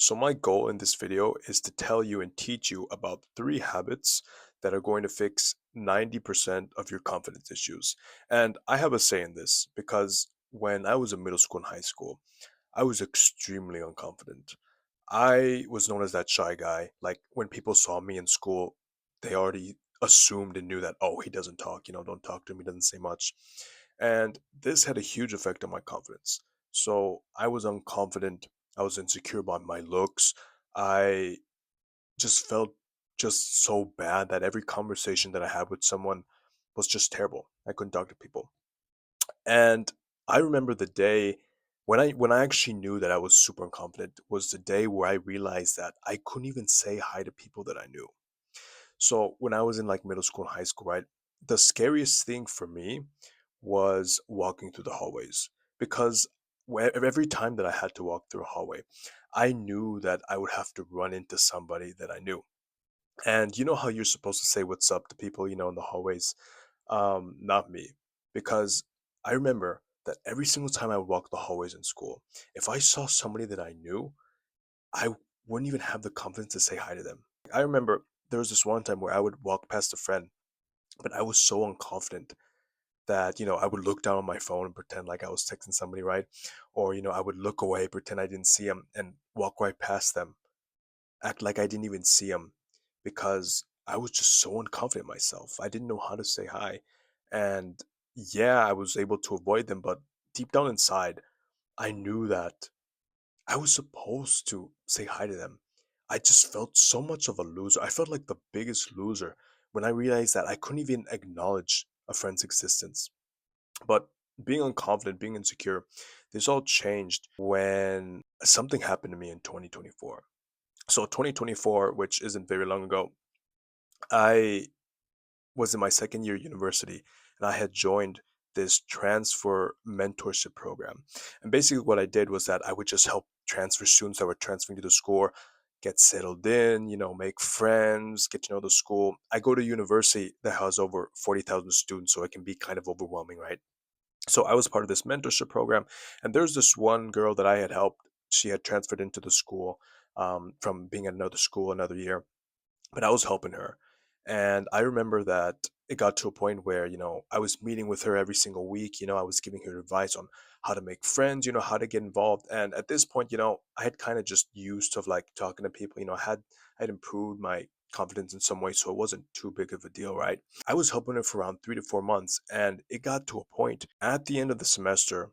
So my goal in this video is to tell you and teach you about three habits that are going to fix 90% of your confidence issues. And I have a say in this because when I was in middle school and high school, I was extremely unconfident. I was known as that shy guy. Like when people saw me in school, they already assumed and knew that, oh, he doesn't talk, don't talk to him, he doesn't say much. And this had a huge effect on my confidence. So I was unconfident. I was insecure about my looks. I just felt just so bad that every conversation that I had with someone was just terrible. I couldn't talk to people. And I remember the day when I actually knew that I was super confident was the day where I realized that I couldn't even say hi to people that I knew. So when I was in like middle school and high school, right, the scariest thing for me was walking through the hallways because every time that I had to walk through a hallway, I knew that I would have to run into somebody that I knew. And you know how you're supposed to say what's up to people, in the hallways? Not me. Because I remember that every single time I would walk the hallways in school, if I saw somebody that I knew, I wouldn't even have the confidence to say hi to them. I remember there was this one time where I would walk past a friend, but I was so unconfident that, I would look down on my phone and pretend like I was texting somebody, right? Or, I would look away, pretend I didn't see them and walk right past them, act like I didn't even see them because I was just so unconfident in myself. I didn't know how to say hi. And yeah, I was able to avoid them, but deep down inside, I knew that I was supposed to say hi to them. I just felt so much of a loser. I felt like the biggest loser when I realized that I couldn't even acknowledge a friend's existence. But being unconfident, being insecure, this all changed when something happened to me in 2024. So 2024, which isn't very long ago, I was in my second year university and I had joined this transfer mentorship program. And basically what I did was that I would just help transfer students that were transferring to the school get settled in, make friends, get to know the school. I go to university that has over 40,000 students, so it can be kind of overwhelming, right? So I was part of this mentorship program, and there's this one girl that I had helped. She had transferred into the school from being at another school another year, but I was helping her. And I remember that it got to a point where, I was meeting with her every single week. I was giving her advice on how to make friends, how to get involved. And at this point, I had kind of just used to like talking to people, I had improved my confidence in some way, so it wasn't too big of a deal, right? I was helping her for around 3 to 4 months, and it got to a point at the end of the semester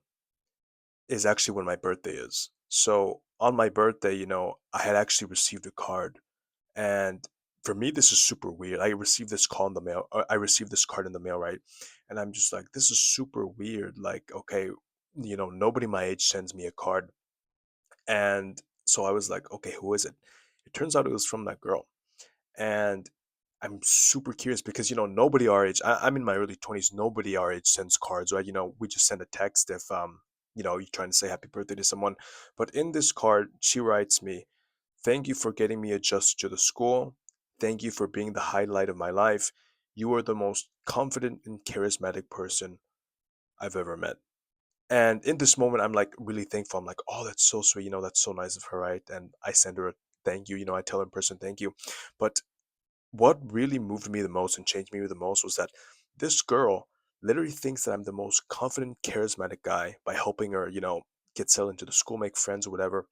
is actually when my birthday is. So on my birthday, I had actually received a card, and for me, this is super weird. I received this call in the mail. I received this card in the mail, right? And I'm just like, this is super weird. Like, okay, nobody my age sends me a card. And so I was like, okay, who is it? It turns out it was from that girl. And I'm super curious because, nobody our age, I'm in my early 20s, nobody our age sends cards, right? We just send a text if, you're trying to say happy birthday to someone. But in this card, she writes me, "Thank you for getting me adjusted to the school. Thank you for being the highlight of my life. You are the most confident and charismatic person I've ever met." And in this moment, I'm like really thankful. I'm like, oh, that's so sweet. That's so nice of her, right? And I send her a thank you. I tell her in person thank you. But what really moved me the most and changed me the most was that this girl literally thinks that I'm the most confident, charismatic guy by helping her, get settled into the school, make friends or whatever.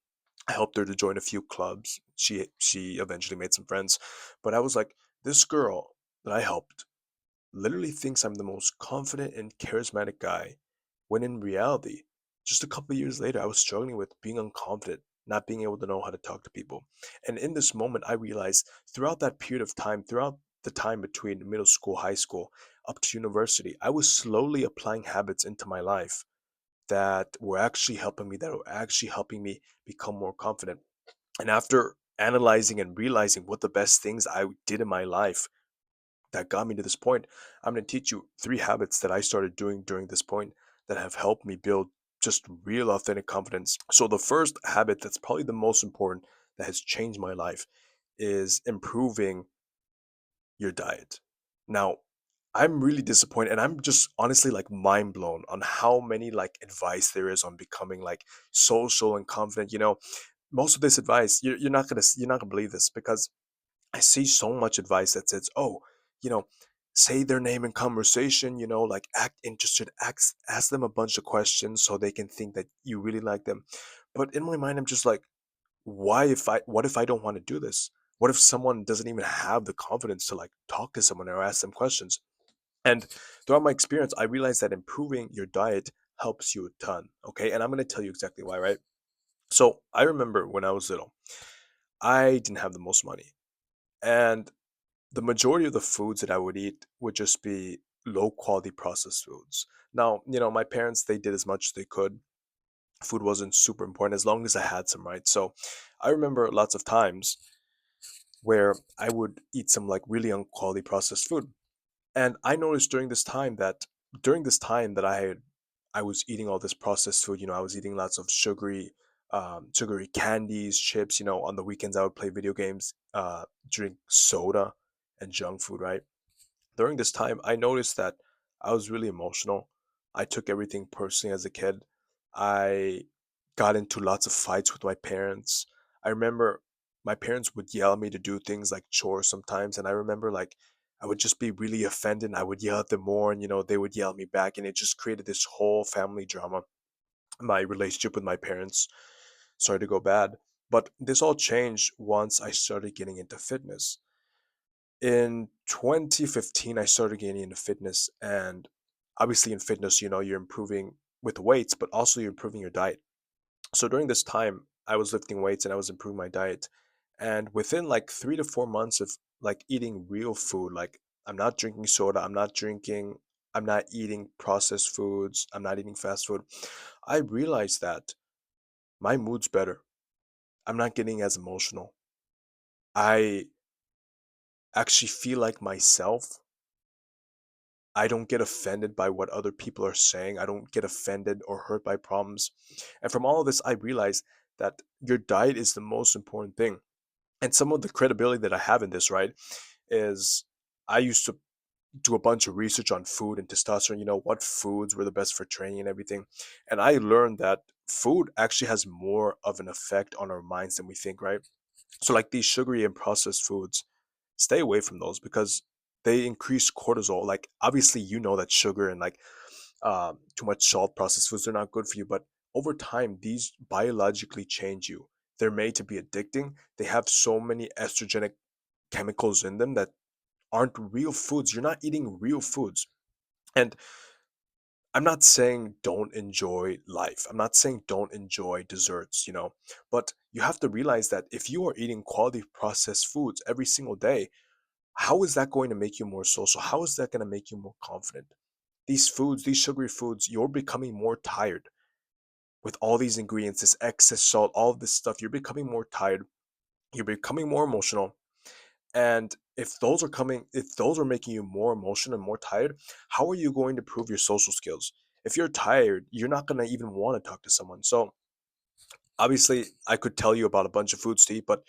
I helped her to join a few clubs. She eventually made some friends. But I was like, this girl that I helped literally thinks I'm the most confident and charismatic guy, when in reality, just a couple of years later, I was struggling with being unconfident, not being able to know how to talk to people. And in this moment, I realized throughout that period of time, throughout the time between middle school, high school, up to university, I was slowly applying habits into my life that were actually helping me, that were actually helping me become more confident. And after analyzing and realizing what the best things I did in my life that got me to this point, I'm going to teach you three habits that I started doing during this point that have helped me build just real authentic confidence. So, the first habit that's probably the most important that has changed my life is improving your diet. Now, I'm really disappointed and I'm just honestly like mind blown on how many like advice there is on becoming like social and confident. most of this advice, you're not gonna believe this because I see so much advice that says, "Oh, you know, say their name in conversation, like act interested, ask them a bunch of questions so they can think that you really like them." But in my mind, I'm just like, what if I don't want to do this? What if someone doesn't even have the confidence to like talk to someone or ask them questions? And throughout my experience, I realized that improving your diet helps you a ton. Okay. And I'm going to tell you exactly why, right? So I remember when I was little, I didn't have the most money. And the majority of the foods that I would eat would just be low quality processed foods. Now, my parents, they did as much as they could. Food wasn't super important as long as I had some, right? So I remember lots of times where I would eat some like really unquality processed food. And I noticed during this time that I was eating all this processed food, I was eating lots of sugary candies, chips, on the weekends I would play video games, drink soda and junk food, right? During this time, I noticed that I was really emotional. I took everything personally as a kid. I got into lots of fights with my parents. I remember my parents would yell at me to do things like chores sometimes, and I remember like I would just be really offended and I would yell at them more, and they would yell at me back, and it just created this whole family drama. My relationship with my parents started to go bad. But this all changed once I started getting into fitness. In 2015, I started getting into fitness, and obviously in fitness, you're improving with weights, but also you're improving your diet. So during this time, I was lifting weights and I was improving my diet. And within like 3 to 4 months of like eating real food, like I'm not drinking soda, I'm not eating processed foods, I'm not eating fast food, I realized that my mood's better. I'm not getting as emotional. I actually feel like myself. I don't get offended by what other people are saying. I don't get offended or hurt by problems. And from all of this, I realized that your diet is the most important thing. And some of the credibility that I have in this, right, is I used to do a bunch of research on food and testosterone, what foods were the best for training and everything. And I learned that food actually has more of an effect on our minds than we think, right? So, like these sugary and processed foods, stay away from those because they increase cortisol. Like, obviously, that sugar and like too much salt processed foods are not good for you, but over time, these biologically change you. They're made to be addicting. They have so many estrogenic chemicals in them that aren't real foods. You're not eating real foods. And I'm not saying don't enjoy life. I'm not saying don't enjoy desserts, but you have to realize that if you are eating quality processed foods every single day, how is that going to make you more social? How is that going to make you more confident? These foods, these sugary foods, you're becoming more tired with all these ingredients, this excess salt, all of this stuff. You're becoming more tired. You're becoming more emotional. And if those are making you more emotional and more tired, how are you going to prove your social skills? If you're tired, you're not going to even want to talk to someone. So, obviously, I could tell you about a bunch of foods to eat, but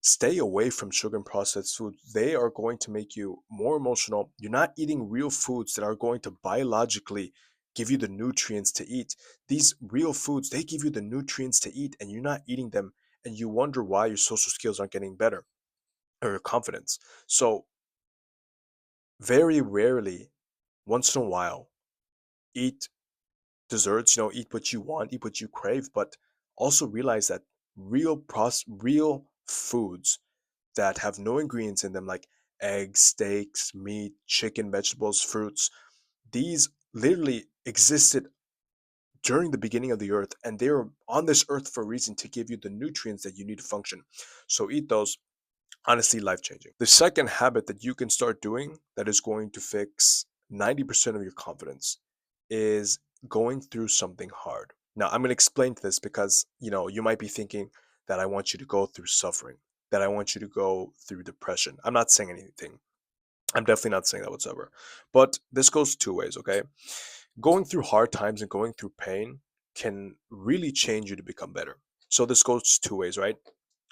stay away from sugar and processed foods. They are going to make you more emotional. You're not eating real foods that are going to biologically give you the nutrients to eat. These real foods, they give you the nutrients to eat, and you're not eating them, and you wonder why your social skills aren't getting better or your confidence. So, very rarely, once in a while, eat desserts, eat what you want, eat what you crave, but also realize that real foods that have no ingredients in them like eggs, steaks, meat, chicken, vegetables, fruits, these literally existed during the beginning of the earth and they're on this earth for a reason to give you the nutrients that you need to function. So eat those. Honestly, life changing. The second habit that you can start doing that is going to fix 90% of your confidence is going through something hard. Now, I'm going to explain this because, you might be thinking that I want you to go through suffering, that I want you to go through depression. I'm not saying anything. I'm definitely not saying that whatsoever. But this goes two ways, okay? Going through hard times and going through pain can really change you to become better. So this goes two ways, right?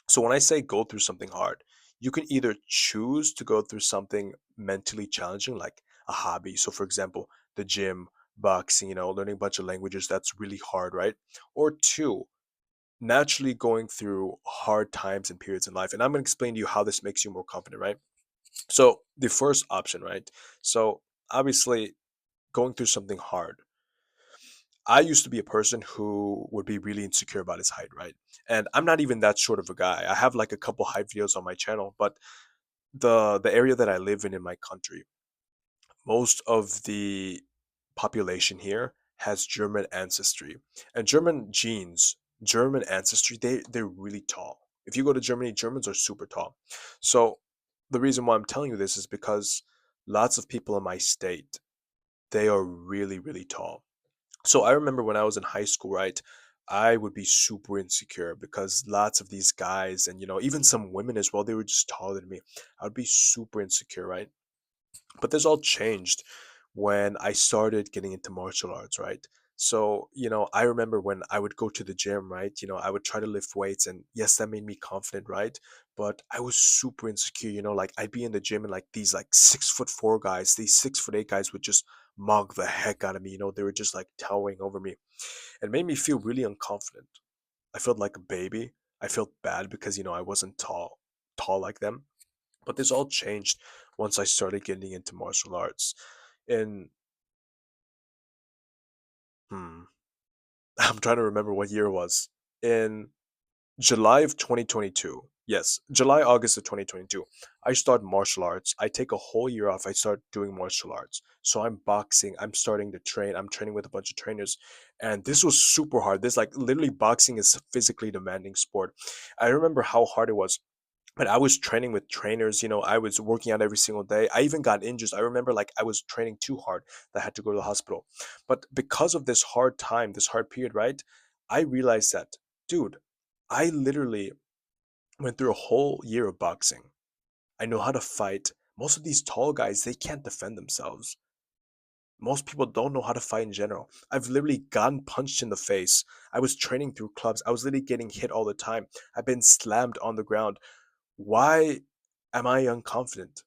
So when I say go through something hard, you can either choose to go through something mentally challenging, like a hobby. So for example, the gym, boxing, learning a bunch of languages, that's really hard, right? Or two, naturally going through hard times and periods in life. And I'm going to explain to you how this makes you more confident, right? So, the first option, right? So, obviously, going through something hard. I used to be a person who would be really insecure about his height, right? And I'm not even that short of a guy. I have like a couple height videos on my channel, but the area that I live in my country, most of the population here has German ancestry and German genes, German ancestry. They're really tall. If you go to Germany, Germans are super tall. So the reason why I'm telling you this is because lots of people in my state, they are really really tall. So I remember when I was in high school, right? I would be super insecure because lots of these guys and even some women as well, they were just taller than me. I would be super insecure, right? But this all changed when I started getting into martial arts, right? So, I remember when I would go to the gym, right? I would try to lift weights, and yes, that made me confident, right? But I was super insecure, like I'd be in the gym and like these like 6'4" guys, these 6'8" guys would just mug the heck out of me, they were just like towering over me. It made me feel really unconfident. I felt like a baby. I felt bad because, I wasn't tall like them. But this all changed once I started getting into martial arts. In hmm, I'm trying to remember what year it was. In July of 2022. Yes, July, August of 2022. I start martial arts. I take a whole year off. I start doing martial arts. So I'm boxing. I'm starting to train. I'm training with a bunch of trainers. And this was super hard. This like literally boxing is a physically demanding sport. I remember how hard it was. But I was training with trainers, I was working out every single day. I even got injured. I remember like I was training too hard that I had to go to the hospital. But because of this hard time, this hard period, right? I realized that, dude, I literally went through a whole year of boxing. I know how to fight. Most of these tall guys, they can't defend themselves. Most people don't know how to fight in general. I've literally gotten punched in the face. I was training through clubs. I was literally getting hit all the time. I've been slammed on the ground. Why am I unconfident?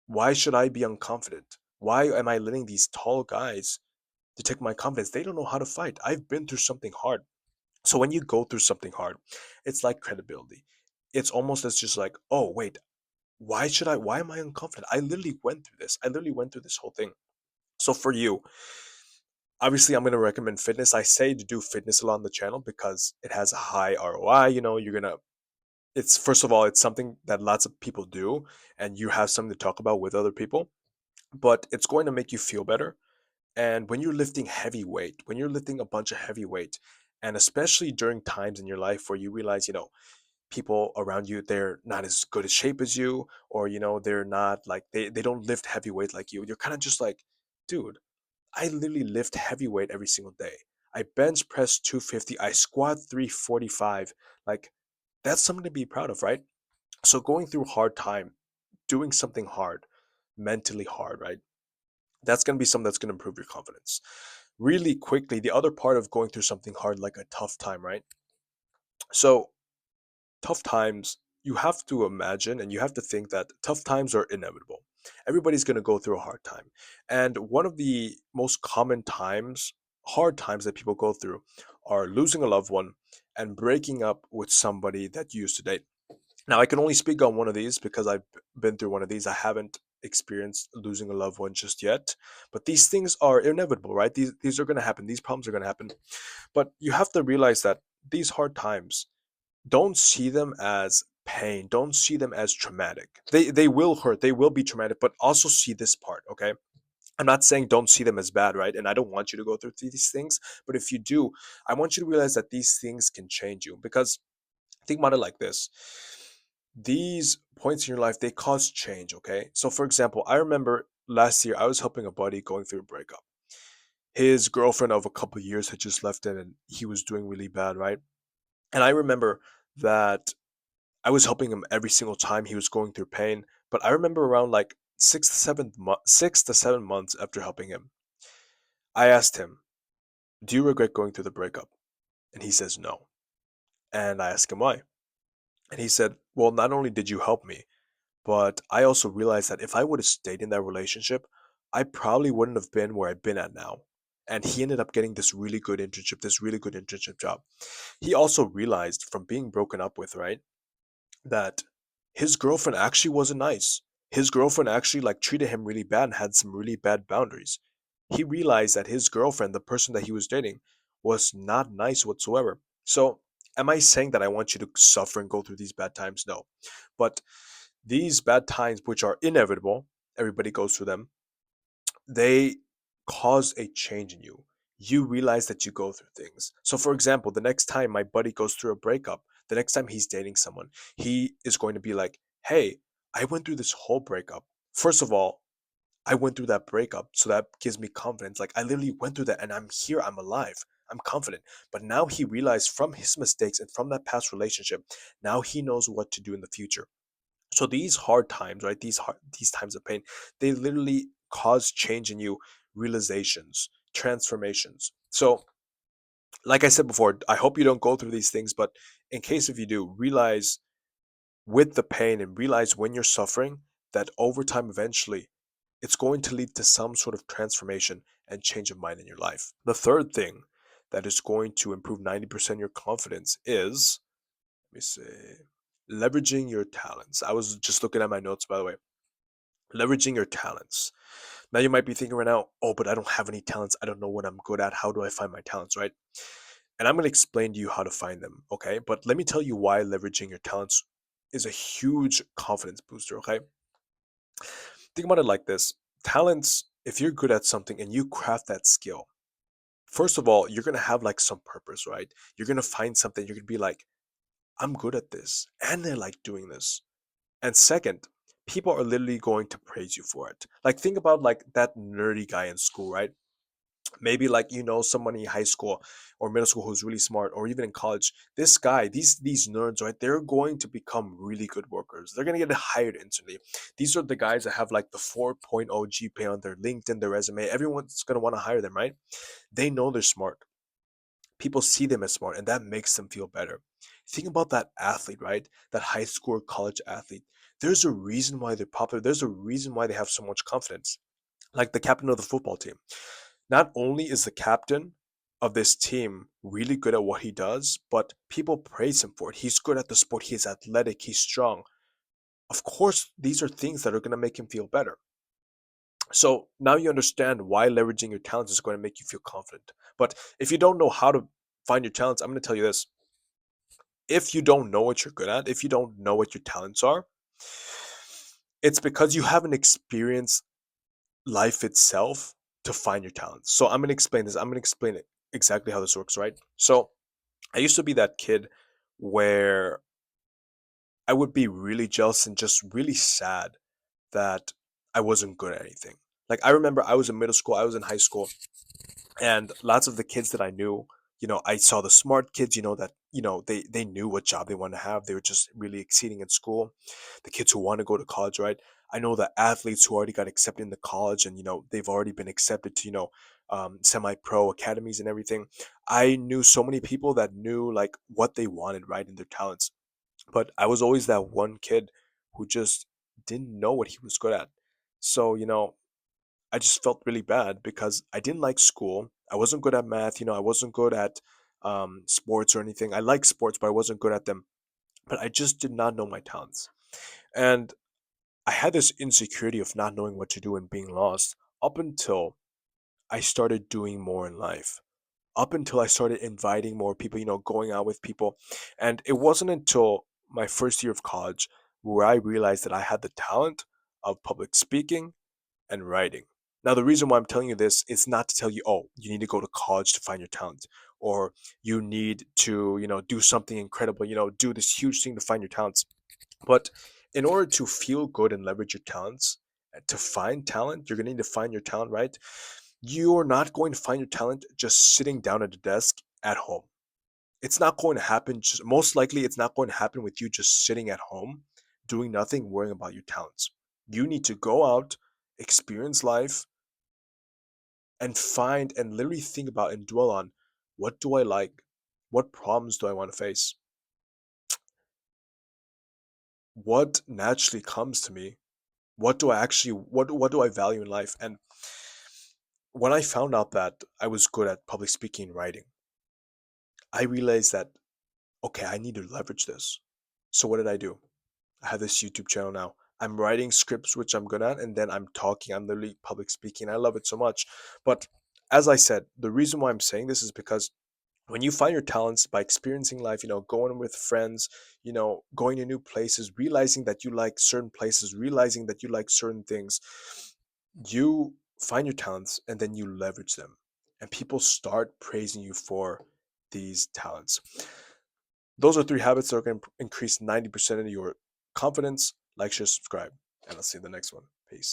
Why should I be unconfident? Why am I letting these tall guys to take my confidence? They don't know how to fight. I've been through something hard. So when you go through something hard, it's like credibility. It's almost as just like, oh, wait, why am I unconfident? I literally went through this. I literally went through this whole thing. So for you, obviously, I'm going to recommend fitness. I say to do fitness a lot on the channel because it has a high ROI. It's first of all, it's something that lots of people do, and you have something to talk about with other people, but it's going to make you feel better. And when you're lifting heavy weight, when you're lifting a bunch of heavy weight, and especially during times in your life where you realize, people around you, they're not as good a shape as you, or, they're not like, they don't lift heavy weight like you. You're kind of just like, dude, I literally lift heavy weight every single day. I bench press 250, I squat 345. Like, that's something to be proud of, right? So going through hard time, doing something hard, mentally hard, right? That's going to be something that's going to improve your confidence. Really quickly, the other part of going through something hard, like a tough time, right? So, tough times, you have to imagine and you have to think that tough times are inevitable. Everybody's going to go through a hard time. And one of the most common times, hard times that people go through, are losing a loved one and breaking up with somebody that you used to date. Now, I can only speak on one of these because I've been through one of these. I haven't experienced losing a loved one just yet, but these things are inevitable, right? These are going to happen. These problems are going to happen. But you have to realize that these hard times, don't see them as pain. Don't see them as traumatic. They will hurt. They will be traumatic, but also see this part, okay? I'm not saying don't see them as bad, right? And I don't want you to go through these things, but if you do, I want you to realize that these things can change you because think about it like this. These points in your life, they cause change, okay? So for example, I remember last year I was helping a buddy going through a breakup. His girlfriend of a couple of years had just left him and he was doing really bad, right? And I remember that I was helping him every single time he was going through pain. But I remember around like 6 to 7 months after helping him, I asked him, "Do you regret going through the breakup?" And he says no. And I asked him why. And he said, "Well, not only did you help me, but I also realized that if I would have stayed in that relationship, I probably wouldn't have been where I've been at now. and he ended up getting this really good internship job. He also realized from being broken up with, right, that his girlfriend actually wasn't nice. His girlfriend actually like treated him really bad and had some really bad boundaries. He realized that his girlfriend, the person that he was dating, was not nice whatsoever. So, am I saying that I want you to suffer and go through these bad times? No. But these bad times, which are inevitable, everybody goes through them, they cause a change in you. You realize that you go through things. So, for example, the next time my buddy goes through a breakup, the next time he's dating someone, he is going to be like, hey, I went through this whole breakup. First of all, I went through that breakup, so that gives me confidence. Like, I literally went through that and I'm here, I'm alive, I'm confident. But now he realized from his mistakes and from that past relationship, now he knows what to do in the future. So these hard times, right? These times of pain, they literally cause change in you, realizations, transformations. So, like I said before, I hope you don't go through these things, but in case if you do, realize with the pain and realize when you're suffering that over time eventually it's going to lead to some sort of transformation and change of mind in your life. The third thing that is going to improve 90% of your confidence is, let me say, leveraging your talents. I was just looking at my notes, by the way. Leveraging your talents. Now you might be thinking right now, oh, but I don't have any talents. I don't know what I'm good at. How do I find my talents, right? And I'm going to explain to you how to find them, okay? But let me tell you why leveraging your talents is a huge confidence booster, okay? Think about it like this. Talents, if you're good at something and you craft that skill, first of all, you're going to have like some purpose, right? You're going to find something, you're going to be like, I'm good at this. And they're like doing this. And second, people are literally going to praise you for it. Like think about like that nerdy guy in school, right? Maybe like someone in high school or middle school who's really smart, or even in college. This guy, these nerds, right, they're going to become really good workers. They're going to get hired instantly. These are the guys that have like the 4.0 GPA on their LinkedIn, their resume. Everyone's going to want to hire them, right? They know they're smart. People see them as smart, and that makes them feel better. Think about that athlete, right? That high school or college athlete. There's a reason why they're popular. There's a reason why they have so much confidence. Like the captain of the football team. Not only is the captain of this team really good at what he does, but people praise him for it. He's good at the sport. He's athletic. He's strong. Of course, these are things that are going to make him feel better. So now you understand why leveraging your talents is going to make you feel confident. But if you don't know how to find your talents, I'm going to tell you this. If you don't know what you're good at, if you don't know what your talents are, it's because you haven't experienced life itself to find your talents. So I'm going to explain this. I'm going to explain it exactly how this works, right? So I used to be that kid where I would be really jealous and just really sad that I wasn't good at anything. Like I remember I was in middle school, I was in high school, and lots of the kids that I knew, I saw the smart kids, that they knew what job they wanted to have. They were just really exceeding in school. The kids who want to go to college, right? I know the athletes who already got accepted into college, and they've already been accepted to semi-pro academies and everything. I knew so many people that knew like what they wanted, right, in their talents. But I was always that one kid who just didn't know what he was good at. So I just felt really bad because I didn't like school. I wasn't good at math. I wasn't good at sports or anything. I like sports, but I wasn't good at them. But I just did not know my talents. And I had this insecurity of not knowing what to do and being lost up until I started doing more in life. Up until I started inviting more people, going out with people. And it wasn't until my first year of college where I realized that I had the talent of public speaking and writing. Now, the reason why I'm telling you this is not to tell you, oh, you need to go to college to find your talent, or you need to, do something incredible, do this huge thing to find your talents. But in order to feel good and leverage your talents, to find talent, you're going to need to find your talent, right? You're not going to find your talent just sitting down at a desk at home. It's not going to happen. Most likely, it's not going to happen with you just sitting at home, doing nothing, worrying about your talents. You need to go out, experience life, and find and literally think about and dwell on, what do I like? What problems do I want to face? What naturally comes to me? What do I value in life? And When I found out that I was good at public speaking and writing, I realized that, okay, I need to leverage this. So what did I do? I have this YouTube channel now. I'm writing scripts, which I'm good at, and then I'm talking. I'm literally public speaking. I love it so much. But as I said, the reason why I'm saying this is because when you find your talents by experiencing life, going with friends, going to new places, realizing that you like certain places, realizing that you like certain things, you find your talents and then you leverage them. And people start praising you for these talents. Those are three habits that are going to increase 90% of your confidence. Like, share, subscribe, and I'll see you in the next one. Peace.